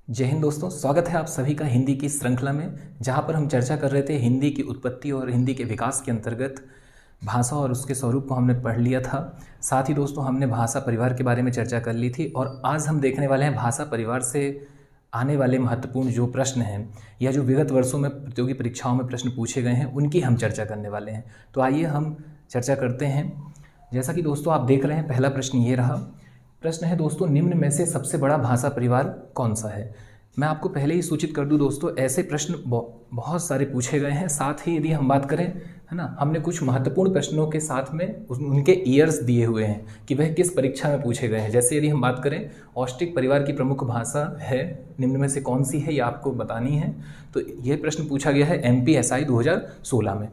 जय हिंद दोस्तों, स्वागत है आप सभी का हिंदी की श्रृंखला में, जहां पर हम चर्चा कर रहे थे हिंदी की उत्पत्ति और हिंदी के विकास के अंतर्गत भाषा और उसके स्वरूप को हमने पढ़ लिया था। साथ ही दोस्तों हमने भाषा परिवार के बारे में चर्चा कर ली थी और आज हम देखने वाले हैं भाषा परिवार से आने वाले महत्वपूर्ण जो प्रश्न हैं या जो विगत वर्षों में प्रतियोगी परीक्षाओं में प्रश्न पूछे गए हैं उनकी हम चर्चा करने वाले हैं। तो आइए हम चर्चा करते हैं। जैसा कि दोस्तों आप देख रहे हैं, पहला प्रश्न ये रहा। प्रश्न है दोस्तों, निम्न में से सबसे बड़ा भाषा परिवार कौन सा है। मैं आपको पहले ही सूचित कर दूं दोस्तों, ऐसे प्रश्न बहुत सारे पूछे गए हैं। साथ ही यदि हम बात करें, है ना, हमने कुछ महत्वपूर्ण प्रश्नों के साथ में उनके ईयर्स दिए हुए हैं कि वह किस परीक्षा में पूछे गए हैं। जैसे यदि हम बात करें, ऑस्ट्रिक परिवार की प्रमुख भाषा है निम्न में से कौन सी है, ये आपको बतानी है। तो यह प्रश्न पूछा गया है MPSI 2016 में।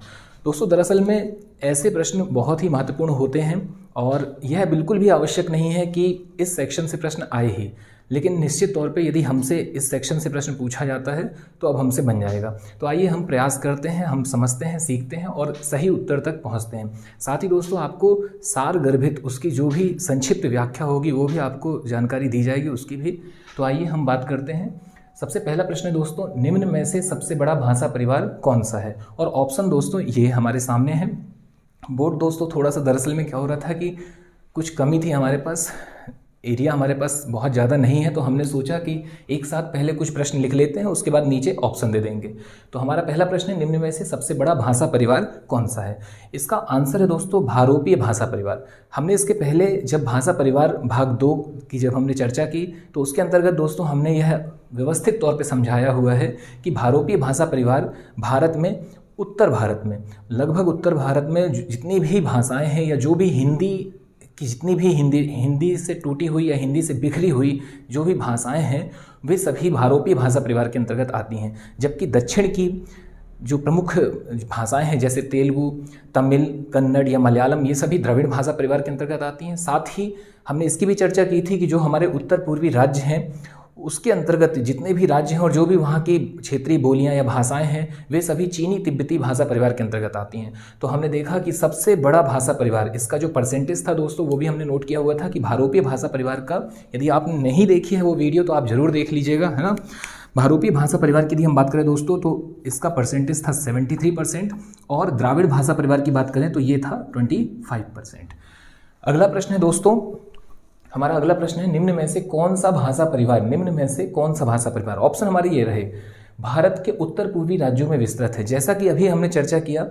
दोस्तों दरअसल में ऐसे प्रश्न बहुत ही महत्वपूर्ण होते हैं और यह बिल्कुल भी आवश्यक नहीं है कि इस सेक्शन से प्रश्न आए ही, लेकिन निश्चित तौर पे यदि हमसे इस सेक्शन से प्रश्न पूछा जाता है तो अब हमसे बन जाएगा। तो आइए हम प्रयास करते हैं, हम समझते हैं, सीखते हैं और सही उत्तर तक पहुंचते हैं। साथ ही दोस्तों आपको सार गर्भित उसकी जो भी संक्षिप्त व्याख्या होगी वो भी आपको जानकारी दी जाएगी उसकी भी। तो आइए हम बात करते हैं। सबसे पहला प्रश्न है दोस्तों, निम्न में से सबसे बड़ा भाषा परिवार कौन सा है। और ऑप्शन दोस्तों ये हमारे सामने है। बोर्ड दोस्तों थोड़ा सा दरअसल में क्या हो रहा था कि कुछ कमी थी हमारे पास, एरिया हमारे पास बहुत ज़्यादा नहीं है, तो हमने सोचा कि एक साथ पहले कुछ प्रश्न लिख लेते हैं, उसके बाद नीचे ऑप्शन दे देंगे। तो हमारा पहला प्रश्न है, निम्न में से सबसे बड़ा भाषा परिवार कौन सा है। इसका आंसर है दोस्तों भारोपीय भाषा परिवार। हमने इसके पहले जब भाषा परिवार भाग 2 की जब हमने चर्चा की तो उसके अंतर्गत दोस्तों हमने यह व्यवस्थित तौर पर समझाया हुआ है कि भारोपीय भाषा परिवार भारत में, उत्तर भारत में, लगभग उत्तर भारत में जितनी भी भाषाएं हैं या जो भी हिंदी कि जितनी भी हिंदी से टूटी हुई या हिंदी से बिखरी हुई जो भी भाषाएं हैं वे सभी भारोपीय भाषा परिवार के अंतर्गत आती हैं। जबकि दक्षिण की जो प्रमुख भाषाएं हैं जैसे तेलुगु, तमिल, कन्नड़ या मलयालम, ये सभी द्रविड़ भाषा परिवार के अंतर्गत आती हैं। साथ ही हमने इसकी भी चर्चा की थी कि जो हमारे उत्तर पूर्वी राज्य हैं उसके अंतर्गत जितने भी राज्य हैं और जो भी वहाँ की क्षेत्रीय बोलियां या भाषाएं हैं वे सभी चीनी तिब्बती भाषा परिवार के अंतर्गत आती हैं। तो हमने देखा कि सबसे बड़ा भाषा परिवार, इसका जो परसेंटेज था दोस्तों वो भी हमने नोट किया हुआ था कि भारोपीय भाषा परिवार का, यदि आपने नहीं देखी है वो वीडियो तो आप जरूर देख लीजिएगा, है ना। भारोपीय भाषा परिवार की यदि हम बात करें दोस्तों तो इसका परसेंटेज था 73% और द्राविड़ भाषा परिवार की बात करें तो ये था 25%। अगला प्रश्न है दोस्तों, हमारा अगला प्रश्न है, निम्न में से कौन सा भाषा परिवार, निम्न में से कौन सा भाषा परिवार, ऑप्शन हमारे ये रहे, भारत के उत्तर पूर्वी राज्यों में विस्तृत है। जैसा कि अभी हमने चर्चा किया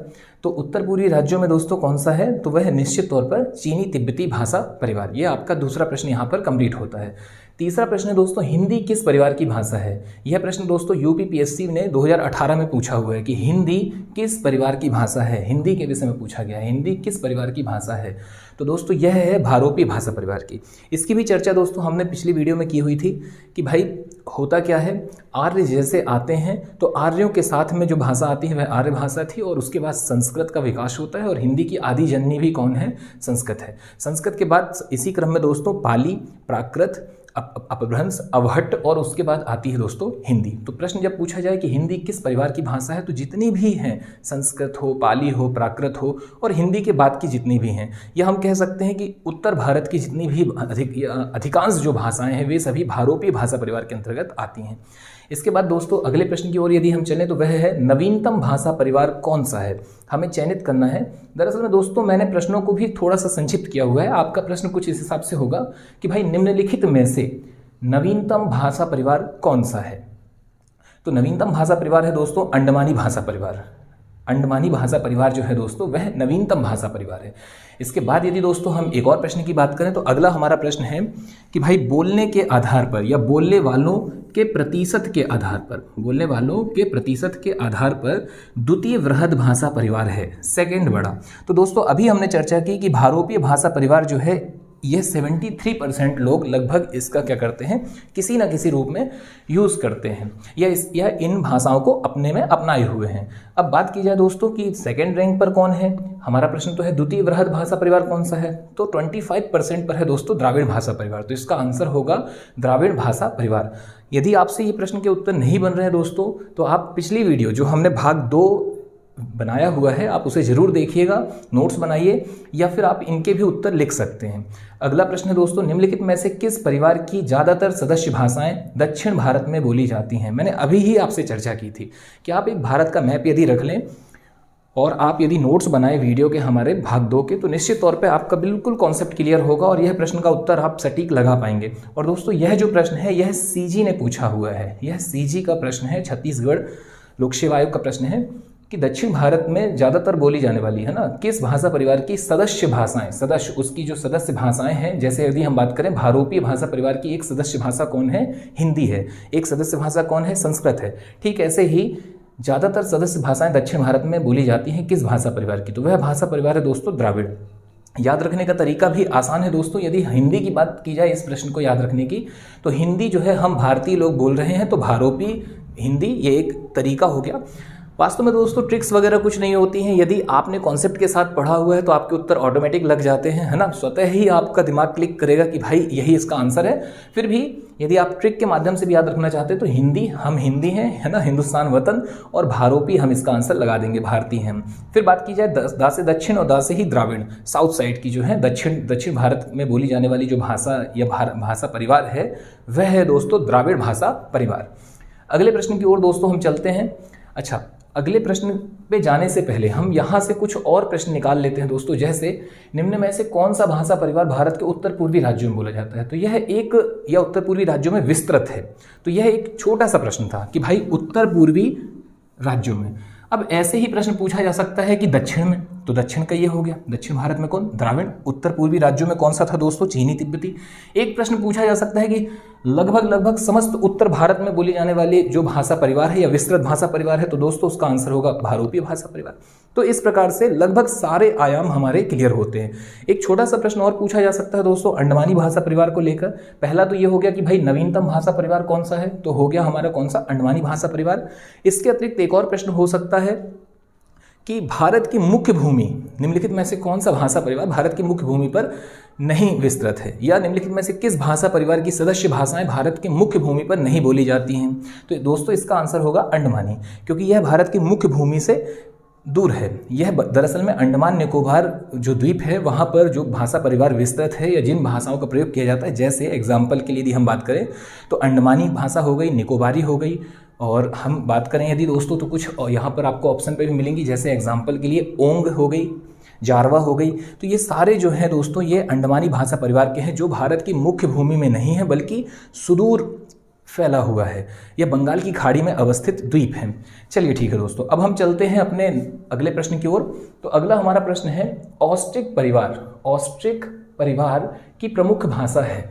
तो उत्तर पूर्वी राज्यों में दोस्तों कौन सा है, तो वह निश्चित तौर पर चीनी तिब्बती भाषा परिवार। ये आपका दूसरा प्रश्न यहाँ पर कंप्लीट होता है। तीसरा प्रश्न है दोस्तों, हिंदी किस परिवार की भाषा है। यह प्रश्न दोस्तों UPPSC ने 2018 में पूछा हुआ है कि हिंदी किस परिवार की भाषा है। हिंदी के विषय में पूछा गया है, हिंदी किस परिवार की भाषा है। तो दोस्तों यह है भारोपीय भाषा परिवार की। इसकी भी चर्चा दोस्तों हमने पिछली वीडियो में की हुई थी कि भाई होता क्या है, आर्य जैसे आते हैं तो आर्यों के साथ में जो भाषा आती है वह आर्य भाषा थी और उसके बाद संस्कृत का विकास होता है और हिंदी की आदि जननी भी कौन है, संस्कृत है। संस्कृत के बाद इसी क्रम में दोस्तों पाली, प्राकृत, अपभ्रंश, अवहट्ट और उसके बाद आती है दोस्तों हिंदी। तो प्रश्न जब पूछा जाए कि हिंदी किस परिवार की भाषा है तो जितनी भी हैं, संस्कृत हो, पाली हो, प्राकृत हो और हिंदी के बाद की जितनी भी हैं, या हम कह सकते हैं कि उत्तर भारत की जितनी भी अधिकांश जो भाषाएं हैं वे सभी भारोपीय भाषा परिवार के अंतर्गत आती हैं। इसके बाद दोस्तों अगले प्रश्न की ओर यदि हम चलें तो वह है, नवीनतम भाषा परिवार कौन सा है। हमें चयनित करना है। दरअसल में दोस्तों मैंने प्रश्नों को भी थोड़ा सा संक्षिप्त किया हुआ है। आपका प्रश्न कुछ इस हिसाब से होगा कि भाई निम्नलिखित में से नवीनतम भाषा परिवार कौन सा है। तो नवीनतम भाषा परिवार है दोस्तों अंडमानी भाषा परिवार। अंडमानी भाषा परिवार जो है दोस्तों वह नवीनतम भाषा परिवार है। इसके बाद यदि दोस्तों हम एक और प्रश्न की बात करें तो अगला हमारा प्रश्न है कि भाई बोलने के आधार पर या बोलने वालों के प्रतिशत के आधार पर, बोलने वालों के प्रतिशत के आधार पर द्वितीय वृहद भाषा परिवार है, सेकंड बड़ा। तो दोस्तों अभी हमने चर्चा की कि भारोपीय भाषा परिवार जो है यह 73% लोग लगभग इसका क्या करते हैं, किसी ना किसी रूप में यूज़ करते हैं या इन भाषाओं को अपने में अपनाए हुए हैं। अब बात की जाए दोस्तों कि सेकंड रैंक पर कौन है, हमारा प्रश्न तो है द्वितीय वृहद भाषा परिवार कौन सा है, तो 25% पर है दोस्तों द्राविड़ भाषा परिवार। तो इसका आंसर होगा द्राविड़ भाषा परिवार। यदि आपसे ये प्रश्न के उत्तर नहीं बन रहे हैं दोस्तों तो आप पिछली वीडियो जो हमने भाग 2 बनाया हुआ है, आप उसे ज़रूर देखिएगा, नोट्स बनाइए, या फिर आप इनके भी उत्तर लिख सकते हैं। अगला प्रश्न है दोस्तों, निम्नलिखित में से किस परिवार की ज़्यादातर सदस्य भाषाएं दक्षिण भारत में बोली जाती हैं? मैंने अभी ही आपसे चर्चा की थी कि आप एक भारत का मैप यदि रख लें और आप यदि नोट्स बनाए वीडियो के हमारे भाग 2 के, तो निश्चित तौर पे आपका बिल्कुल कॉन्सेप्ट क्लियर होगा और यह प्रश्न का उत्तर आप सटीक लगा पाएंगे। और दोस्तों यह जो प्रश्न है यह सीजी ने पूछा हुआ है, यह सीजी का प्रश्न है, छत्तीसगढ़ लोक सेवा आयोग का प्रश्न है कि दक्षिण भारत में ज़्यादातर बोली जाने वाली है ना किस भाषा परिवार की सदस्य भाषाएं, सदस्य उसकी जो सदस्य भाषाएं हैं, जैसे यदि हम बात करें भारोपीय भाषा परिवार की एक सदस्य भाषा कौन है? हिंदी है। एक सदस्य भाषा कौन है? संस्कृत है। ठीक ऐसे ही ज़्यादातर सदस्य भाषाएं दक्षिण भारत में बोली जाती हैं किस भाषा परिवार की? तो वह भाषा परिवार है दोस्तों द्राविड़। याद रखने का तरीका भी आसान है दोस्तों। यदि हिंदी की बात की जाए इस प्रश्न को याद रखने की, तो हिंदी जो है हम भारतीय लोग बोल रहे हैं, तो भारोपी हिंदी ये एक तरीका हो गया। वास्तव में दोस्तों ट्रिक्स वगैरह कुछ नहीं होती हैं, यदि आपने कॉन्सेप्ट के साथ पढ़ा हुआ है तो आपके उत्तर ऑटोमेटिक लग जाते हैं, है ना, स्वतः ही आपका दिमाग क्लिक करेगा कि भाई यही इसका आंसर है। फिर भी यदि आप ट्रिक के माध्यम से भी याद रखना चाहते हैं तो हिंदी, हम हिंदी हैं, है ना, हिंदुस्तान वतन, और भारोपी हम इसका आंसर लगा देंगे, भारतीय हैं। फिर बात की जाए दा से दक्षिण और दा से ही द्राविड़, साउथ साइड की जो है दक्षिण भारत में बोली जाने वाली जो भाषा या भाषा परिवार है वह है दोस्तों द्राविड़ भाषा परिवार। अगले प्रश्न की ओर दोस्तों हम चलते हैं। अच्छा, अगले प्रश्न पे जाने से पहले हम यहाँ से कुछ और प्रश्न निकाल लेते हैं दोस्तों, जैसे निम्न में से कौन सा भाषा परिवार भारत के उत्तर पूर्वी राज्यों में बोला जाता है? तो यह एक, या उत्तर पूर्वी राज्यों में विस्तृत है, तो यह एक छोटा सा प्रश्न था कि भाई उत्तर पूर्वी राज्यों में। अब ऐसे ही प्रश्न पूछा जा सकता है कि दक्षिण में, तो दक्षिण का ये हो गया, दक्षिण भारत में कौन? द्राविड़। उत्तर पूर्वी राज्यों में कौन सा था दोस्तों? चीनी तिब्बती। एक प्रश्न पूछा जा सकता है कि लगभग समस्त उत्तर भारत में बोली जाने वाली जो भाषा परिवार है या विस्तृत भाषा परिवार है, तो दोस्तों उसका आंसर होगा भारोपीय भाषा परिवार। तो इस प्रकार से लगभग सारे आयाम हमारे क्लियर होते हैं। एक छोटा सा प्रश्न और पूछा जा सकता है दोस्तों अंडमानी भाषा परिवार को लेकर। पहला तो ये हो गया कि भाई नवीनतम भाषा परिवार कौन सा है, तो हो गया हमारा कौन सा? अंडमानी भाषा परिवार। इसके अतिरिक्त एक और प्रश्न हो सकता है कि भारत की मुख्य भूमि, निम्नलिखित में से कौन सा भाषा परिवार भारत की मुख्य भूमि पर नहीं विस्तृत है, या निम्नलिखित में से किस भाषा परिवार की सदस्य भाषाएं भारत की मुख्य भूमि पर नहीं बोली जाती हैं? तो दोस्तों इसका आंसर होगा अंडमानी, क्योंकि यह भारत की मुख्य भूमि से दूर है। यह दरअसल में अंडमान निकोबार जो द्वीप है वहाँ पर जो भाषा परिवार विस्तृत है या जिन भाषाओं का प्रयोग किया जाता है, जैसे एग्जाम्पल के लिए यदि हम बात करें तो अंडमानी भाषा हो गई, निकोबारी हो गई, और हम बात करें यदि दोस्तों तो कुछ यहाँ पर आपको ऑप्शन पे भी मिलेंगी, जैसे एग्जाम्पल के लिए ओंग हो गई, जारवा हो गई। तो ये सारे जो हैं दोस्तों ये अंडमानी भाषा परिवार के हैं, जो भारत की मुख्य भूमि में नहीं है बल्कि सुदूर फैला हुआ है, यह बंगाल की खाड़ी में अवस्थित द्वीप है। चलिए ठीक है दोस्तों, अब हम चलते हैं अपने अगले प्रश्न की ओर। तो अगला हमारा प्रश्न है ऑस्ट्रिक परिवार, ऑस्ट्रिक परिवार की प्रमुख भाषा है।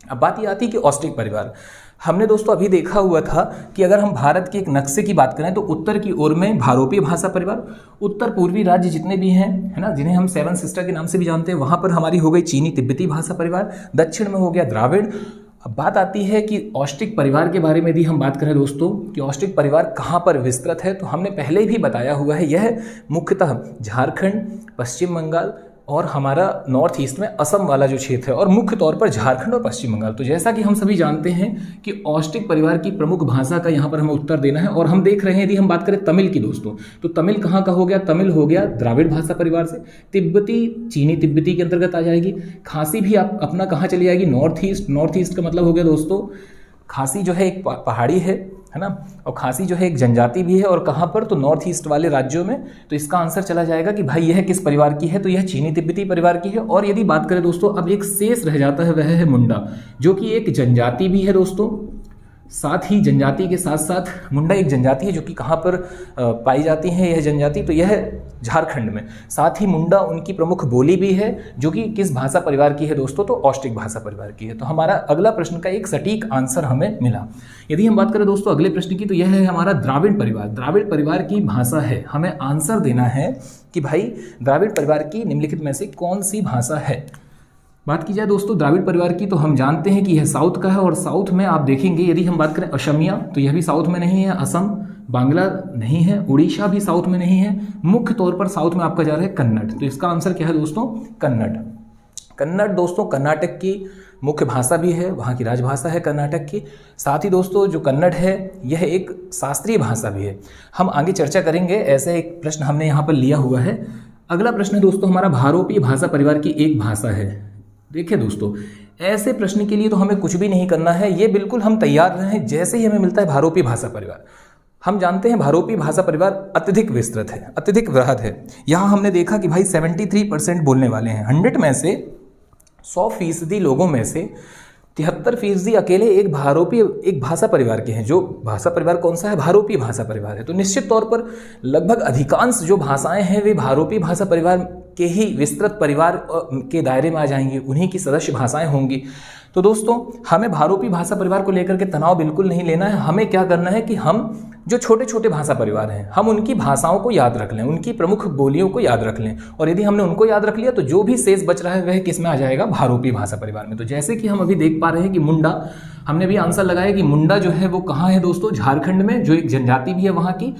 अब बात ये आती है कि ऑस्ट्रिक परिवार, हमने दोस्तों अभी देखा हुआ था कि अगर हम भारत के एक नक्शे की बात करें तो उत्तर की ओर में भारोपीय भाषा परिवार, उत्तर पूर्वी राज्य जितने भी हैं, है ना, जिन्हें हम सेवन सिस्टर के नाम से भी जानते हैं, वहाँ पर हमारी हो गई चीनी तिब्बती भाषा परिवार, दक्षिण में हो गया द्राविड़। अब बात आती है कि ऑस्ट्रिक परिवार के बारे में यदि हम बात करें दोस्तों कि ऑस्ट्रिक परिवार कहाँ पर विस्तृत है, तो हमने पहले भी बताया हुआ है, यह मुख्यतः झारखंड, पश्चिम बंगाल और हमारा नॉर्थ ईस्ट में असम वाला जो क्षेत्र है, और मुख्य तौर पर झारखंड और पश्चिम बंगाल। तो जैसा कि हम सभी जानते हैं कि ऑस्ट्रिक परिवार की प्रमुख भाषा का यहाँ पर हमें उत्तर देना है, और हम देख रहे हैं यदि हम बात करें तमिल की दोस्तों, तो तमिल कहाँ का हो गया? तमिल हो गया द्राविड़ भाषा परिवार से। तिब्बती चीनी तिब्बती के अंतर्गत आ जाएगी। खासी भी आप अपना कहाँ चली जाएगी? North east. नॉर्थ ईस्ट का मतलब हो गया दोस्तों खासी जो है एक पहाड़ी है ना, और खासी जो है एक जनजाति भी है, और कहाँ पर? तो नॉर्थ ईस्ट वाले राज्यों में। तो इसका आंसर चला जाएगा कि भाई यह किस परिवार की है, तो यह चीनी तिब्बती परिवार की है। और यदि बात करें दोस्तों, अब एक शेष रह जाता है, वह है मुंडा, जो कि एक जनजाति भी है दोस्तों। साथ ही जनजाति के साथ साथ मुंडा एक जनजाति है जो कि कहाँ पर पाई जाती है यह जनजाति, तो यह झारखंड में। साथ ही मुंडा उनकी प्रमुख बोली भी है, जो कि किस भाषा परिवार की है दोस्तों? तो ऑस्ट्रिक भाषा परिवार की है। तो हमारा अगला प्रश्न का एक सटीक आंसर हमें मिला। यदि हम बात करें दोस्तों अगले प्रश्न की, तो यह है हमारा द्राविड़ परिवार। द्राविड़ परिवार की भाषा है, हमें आंसर देना है कि भाई द्राविड़ परिवार की निम्नलिखित में से कौन सी भाषा है। बात की जाए दोस्तों द्राविड़ परिवार की, तो हम जानते हैं कि यह साउथ का है, और साउथ में आप देखेंगे यदि हम बात करें असमिया, तो यह भी साउथ में नहीं है। असम, बांग्ला नहीं है, उड़ीसा भी साउथ में नहीं है। मुख्य तौर पर साउथ में आपका जा रहा है कन्नड़। तो इसका आंसर क्या है दोस्तों? कन्नड़। कन्नड़ दोस्तों कर्नाटक की मुख्य भाषा भी है, वहाँ की राजभाषा है कर्नाटक की। साथ ही दोस्तों जो कन्नड़ है यह एक शास्त्रीय भाषा भी है। हम आगे चर्चा करेंगे, ऐसे एक प्रश्न हमने यहाँ पर लिया हुआ है। अगला प्रश्न है दोस्तों हमारा, भारोपीय भाषा परिवार की एक भाषा है। देखिए दोस्तों, ऐसे प्रश्न के लिए तो हमें कुछ भी नहीं करना है, ये बिल्कुल हम तैयार रहें। जैसे ही हमें मिलता है भारोपीय भाषा परिवार, हम जानते हैं भारोपीय भाषा परिवार अत्यधिक विस्तृत है, अत्यधिक वृहद है। यहाँ हमने देखा कि भाई 73% बोलने वाले हैं। 100 में से 100% लोगों में से 73% अकेले एक भाषा परिवार के हैं। जो भाषा परिवार कौन सा है? भारोपीय भाषा परिवार है। तो निश्चित तौर पर लगभग अधिकांश जो भाषाएं हैं वे भारोपीय भाषा परिवार के ही विस्तृत परिवार के दायरे में आ जाएंगी, उन्हीं की सदस्य भाषाएं होंगी। तो दोस्तों हमें भारोपीय भाषा परिवार को लेकर के तनाव बिल्कुल नहीं लेना है। हमें क्या करना है कि हम जो छोटे छोटे भाषा परिवार हैं हम उनकी भाषाओं को याद रख लें, उनकी प्रमुख बोलियों को याद रख लें, और यदि हमने उनको याद रख लिया तो जो भी शेष बच रहा है वह किस में आ जाएगा? भारोपीय भाषा परिवार में। तो जैसे कि हम अभी देख पा रहे हैं कि मुंडा, हमने भी आंसर लगाया कि मुंडा जो है वो कहाँ है दोस्तों? झारखंड में, जो एक जनजाति भी है वहाँ की।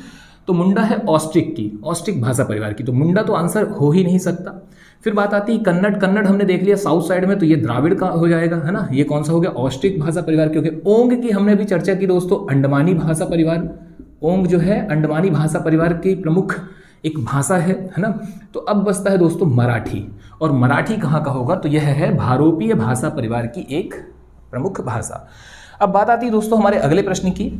तो मुंडा है ऑस्ट्रिक की, ऑस्ट्रिक भाषा परिवार की। तो मुंडा तो आंसर हो ही नहीं सकता। फिर बात आती है कन्नड़। कन्नड़ हमने देख लिया साउथ साइड में, तो ये द्राविड़ का हो जाएगा, है ना। ये कौन सा हो गया? ऑस्ट्रिक भाषा परिवार। क्योंकि ओंग की हमने भी चर्चा की दोस्तों, अंडमानी भाषा परिवार। ओंग जो है अंडमानी भाषा परिवार की प्रमुख एक भाषा है ना। तो अब बचता है दोस्तों मराठी, और मराठी कहाँ का होगा? तो यह है भारोपीय भाषा परिवार की एक प्रमुख भाषा। अब बात आती है दोस्तों हमारे अगले प्रश्न की,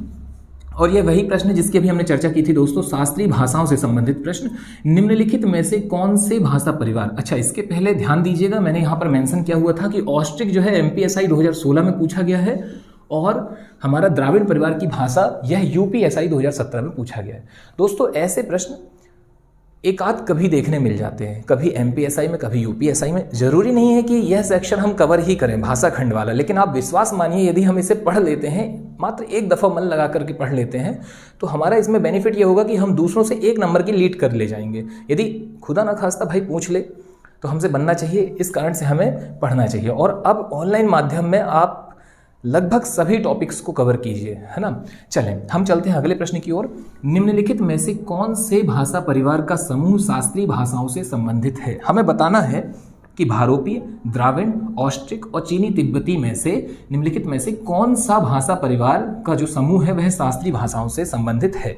और यह वही प्रश्न जिसकी अभी हमने चर्चा की थी दोस्तों, शास्त्रीय भाषाओं से संबंधित प्रश्न। निम्नलिखित में से कौन से भाषा परिवार, अच्छा इसके पहले ध्यान दीजिएगा, मैंने यहाँ पर मेंशन किया हुआ था कि ऑस्ट्रिक जो है एमपीएसआई 2016 में पूछा गया है, और हमारा द्राविड़ परिवार की भाषा यह यूपीएसआई 2017 में पूछा गया है। दोस्तों ऐसे प्रश्न एक आध कभी देखने मिल जाते हैं, कभी एमपीएसआई में, कभी यूपीएसआई में। जरूरी नहीं है कि यह सेक्शन हम कवर ही करें भाषा खंड वाला, लेकिन आप विश्वास मानिए यदि हम इसे पढ़ लेते हैं, मात्र एक दफ़ा मन लगा करके पढ़ लेते हैं, तो हमारा इसमें बेनिफिट ये होगा कि हम दूसरों से 1 नंबर की लीड कर ले जाएंगे। यदि खुदा न खास्ता भाई पूछ ले तो हमसे बनना चाहिए, इस कारण से हमें पढ़ना चाहिए। और अब ऑनलाइन माध्यम में आप लगभग सभी टॉपिक्स को कवर कीजिए, है ना। चलें हम चलते हैं अगले प्रश्न की ओर। निम्नलिखित में से कौन से भाषा परिवार का समूह शास्त्रीय भाषाओं से संबंधित है? हमें बताना है कि भारोपीय, द्राविड़, ऑस्ट्रिक और चीनी तिब्बती में से निम्नलिखित में से कौन सा भाषा परिवार का जो समूह है वह शास्त्रीय भाषाओं से संबंधित है।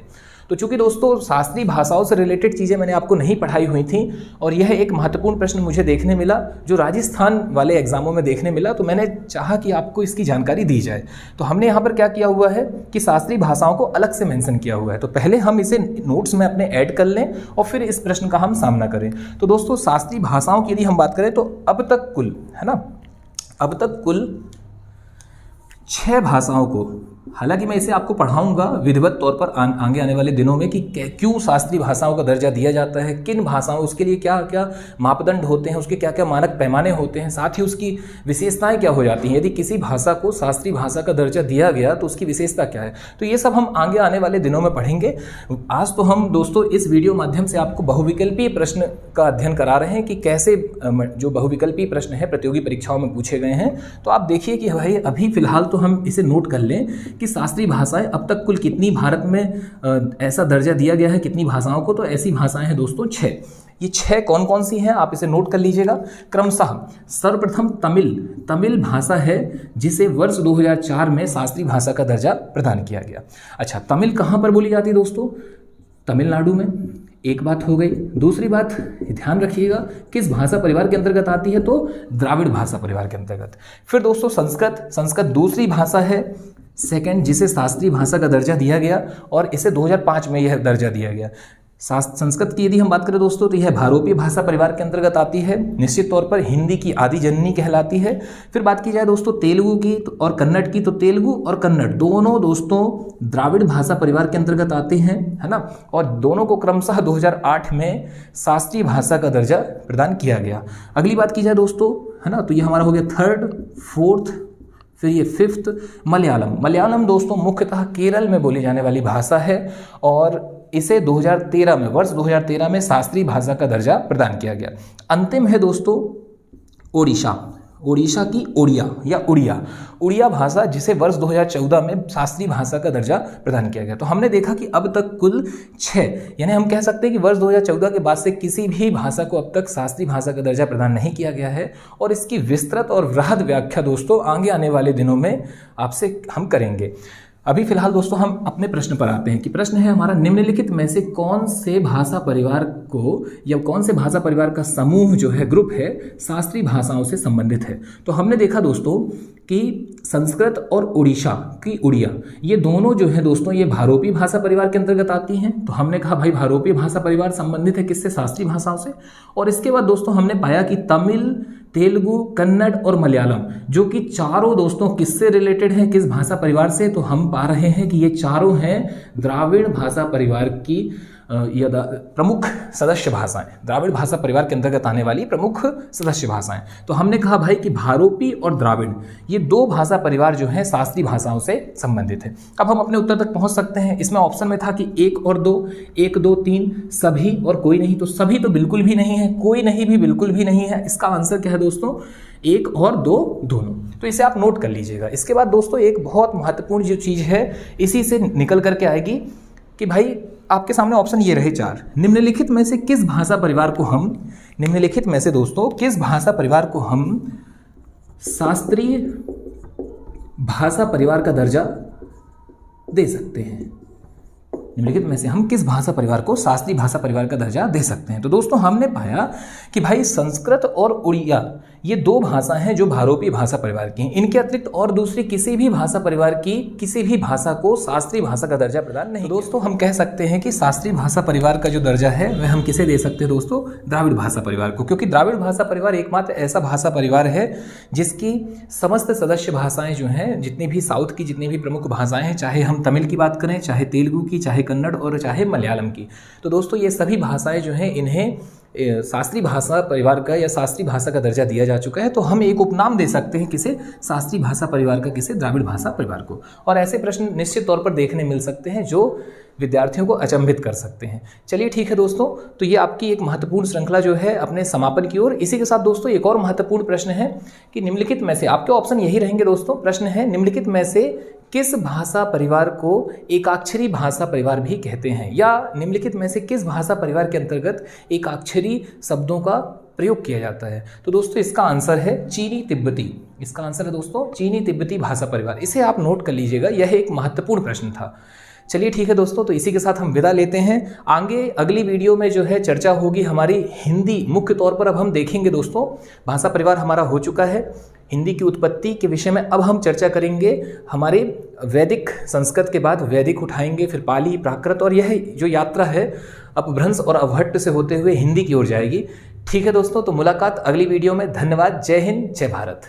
तो चूंकि दोस्तों शास्त्रीय भाषाओं से रिलेटेड चीज़ें मैंने आपको नहीं पढ़ाई हुई थी, और यह एक महत्वपूर्ण प्रश्न मुझे देखने मिला जो राजस्थान वाले एग्जामों में देखने मिला, तो मैंने चाहा कि आपको इसकी जानकारी दी जाए। तो हमने यहाँ पर क्या किया हुआ है कि शास्त्रीय भाषाओं को अलग से मेंशन किया हुआ है। तो पहले हम इसे नोट्स में अपने ऐड कर लें और फिर इस प्रश्न का हम सामना करें। तो दोस्तों शास्त्रीय भाषाओं की यदि हम बात करें तो अब तक कुल, है ना, अब तक कुल 6 भाषाओं को, हालांकि मैं इसे आपको पढ़ाऊंगा विधिवत तौर पर आगे आने वाले दिनों में कि क्यों शास्त्रीय भाषाओं का दर्जा दिया जाता है, किन भाषाओं, उसके लिए क्या क्या मापदंड होते हैं, उसके क्या क्या मानक पैमाने होते हैं, साथ ही उसकी विशेषताएं क्या हो जाती हैं। यदि किसी भाषा को शास्त्रीय भाषा का दर्जा दिया गया तो उसकी विशेषता क्या है, तो ये सब हम आगे आने वाले दिनों में पढ़ेंगे। आज तो हम दोस्तों इस वीडियो माध्यम से आपको बहुविकल्पीय प्रश्न का अध्ययन करा रहे हैं कि कैसे जो बहुविकल्पीय प्रश्न है प्रतियोगी परीक्षाओं में पूछे गए हैं। तो आप देखिए कि भाई अभी फिलहाल तो हम इसे नोट कर लें कि शास्त्रीय भाषाएं अब तक कुल कितनी भारत में ऐसा दर्जा दिया गया है, कितनी भाषाओं को। तो ऐसी भाषाएं हैं दोस्तों 6। ये 6 कौन कौन सी हैं आप इसे नोट कर लीजिएगा क्रमशः। सर्वप्रथम तमिल भाषा है जिसे वर्ष 2004 में शास्त्रीय भाषा का दर्जा प्रदान किया गया। अच्छा, तमिल कहाँ पर बोली जाती है दोस्तों? तमिलनाडु में। एक बात हो गई। दूसरी बात ध्यान रखिएगा किस भाषा परिवार के अंतर्गत आती है, तो द्राविड़ भाषा परिवार के अंतर्गत। फिर दोस्तों संस्कृत दूसरी भाषा है सेकंड जिसे शास्त्रीय भाषा का दर्जा दिया गया, और इसे 2005 में यह दर्जा दिया गया। संस्कृत की यदि हम बात करें दोस्तों तो यह भारोपीय भाषा परिवार के अंतर्गत आती है, निश्चित तौर पर हिंदी की आदि जननी कहलाती है। फिर बात की जाए दोस्तों तेलुगु की और कन्नड़ की, तो तेलुगु और कन्नड़ दोनों दोस्तों द्राविड़ भाषा परिवार के अंतर्गत आते हैं, है ना, और दोनों को क्रमशः 2008 में शास्त्रीय भाषा का दर्जा प्रदान किया गया। अगली बात की जाए दोस्तों, है ना, तो ये हमारा हो गया 3rd, 4th, फिर ये 5th मलयालम दोस्तों मुख्यतः केरल में बोली जाने वाली भाषा है, और इसे 2013 में, वर्ष 2013 में शास्त्रीय भाषा का दर्जा प्रदान किया गया। अंतिम है दोस्तों ओडिशा। ओडिशा की ओडिया या उड़िया भाषा, जिसे वर्ष 2014 में शास्त्रीय भाषा का दर्जा प्रदान किया गया। तो हमने देखा कि अब तक कुल 6, यानी हम कह सकते हैं कि वर्ष 2014 के बाद से किसी भी भाषा को अब तक शास्त्रीय भाषा का दर्जा प्रदान नहीं किया गया है, और इसकी विस्तृत और वृहद व्याख्या दोस्तों आगे आने वाले दिनों में आपसे हम करेंगे। अभी फिलहाल दोस्तों हम अपने प्रश्न पर आते हैं कि प्रश्न है हमारा, निम्नलिखित में से कौन से भाषा परिवार को या कौन से भाषा परिवार का समूह जो है, ग्रुप है, शास्त्रीय भाषाओं से संबंधित है। तो हमने देखा दोस्तों कि संस्कृत और उड़ीसा की उड़िया, ये दोनों जो है दोस्तों ये भारोपी भाषा परिवार के अंतर्गत आती हैं। तो हमने कहा भाई भारोपी भाषा परिवार संबंधित है किससे? शास्त्रीय भाषाओं से। और इसके बाद दोस्तों हमने पाया कि तमिल, तेलुगु, कन्नड़ और मलयालम, जो कि चारों दोस्तों किससे रिलेटेड हैं, किस भाषा परिवार से? तो हम पा रहे हैं कि ये चारों हैं द्राविड़ भाषा परिवार की प्रमुख सदस्य भाषाएं, द्राविड़ भाषा परिवार के अंतर्गत आने वाली प्रमुख सदस्य भाषाएं। तो हमने कहा भाई कि भारोपी और द्राविड़ ये दो भाषा परिवार जो हैं शास्त्रीय भाषाओं से संबंधित है। अब हम अपने उत्तर तक पहुंच सकते हैं। इसमें ऑप्शन में था कि 1 और 2, 1, 2, 3, सभी और कोई नहीं। तो सभी तो बिल्कुल भी नहीं है, कोई नहीं भी बिल्कुल भी नहीं है। इसका आंसर क्या है दोस्तों? 1 और 2 दोनों। तो इसे आप नोट कर लीजिएगा। इसके बाद दोस्तों एक बहुत महत्वपूर्ण जो चीज़ है इसी से निकल करके आएगी कि भाई आपके सामने ऑप्शन ये रहे 4, निम्नलिखित में से किस भाषा परिवार को हम, निम्नलिखित में से दोस्तों किस भाषा परिवार को हम शास्त्रीय भाषा परिवार का दर्जा दे सकते हैं? निम्नलिखित में से हम किस भाषा परिवार को शास्त्रीय भाषा परिवार का दर्जा दे सकते हैं? तो दोस्तों हमने पाया कि भाई संस्कृत और उड़िया ये दो भाषा हैं जो भारोपी भाषा परिवार की हैं। इनके अतिरिक्त और दूसरी किसी भी भाषा परिवार की किसी भी भाषा को शास्त्रीय भाषा का दर्जा प्रदान नहीं। तो दोस्तों हम कह सकते हैं कि शास्त्रीय भाषा परिवार का जो दर्जा है वह हम किसे दे सकते हैं दोस्तों? द्राविड़ भाषा परिवार को, क्योंकि द्राविड़ भाषा परिवार एकमात्र ऐसा भाषा परिवार है जिसकी समस्त सदस्य भाषाएं जो हैं, जितनी भी साउथ की जितनी भी प्रमुख भाषाएं हैं, चाहे हम तमिल की बात करें, चाहे तेलुगु की, चाहे कन्नड़ और चाहे मलयालम की, तो दोस्तों ये सभी भाषाएं जो हैं इन्हें शास्त्रीय भाषा परिवार का या शास्त्रीय भाषा का दर्जा दिया जा चुका है। तो हम एक उपनाम दे सकते हैं किसे? शास्त्रीय भाषा परिवार का, किसे? द्राविड़ भाषा परिवार को। और ऐसे प्रश्न निश्चित तौर पर देखने मिल सकते हैं जो विद्यार्थियों को अचंभित कर सकते हैं। चलिए ठीक है दोस्तों, तो ये आपकी एक महत्वपूर्ण श्रृंखला जो है अपने समापन की ओर। इसी के साथ दोस्तों एक और महत्वपूर्ण प्रश्न है कि निम्नलिखित में से, आपके ऑप्शन यही रहेंगे दोस्तों, प्रश्न है निम्नलिखित में से किस भाषा परिवार को एकाक्षरी भाषा परिवार भी कहते हैं, या निम्नलिखित में से किस भाषा परिवार के अंतर्गत एकाक्षरी शब्दों का प्रयोग किया जाता है? तो दोस्तों इसका आंसर है चीनी तिब्बती। इसका आंसर है दोस्तों चीनी तिब्बती भाषा परिवार। इसे आप नोट कर लीजिएगा, यह एक महत्वपूर्ण प्रश्न था। चलिए ठीक है दोस्तों, तो इसी के साथ हम विदा लेते हैं। आगे अगली वीडियो में जो है चर्चा होगी हमारी हिंदी, मुख्य तौर पर अब हम देखेंगे दोस्तों, भाषा परिवार हमारा हो चुका है, हिंदी की उत्पत्ति के विषय में अब हम चर्चा करेंगे। हमारे वैदिक, संस्कृत के बाद वैदिक उठाएंगे, फिर पाली, प्राकृत, और यह जो यात्रा है अपभ्रंश और अवहट्ट से होते हुए हिंदी की ओर जाएगी। ठीक है दोस्तों, तो मुलाकात अगली वीडियो में। धन्यवाद। जय हिंद, जय भारत।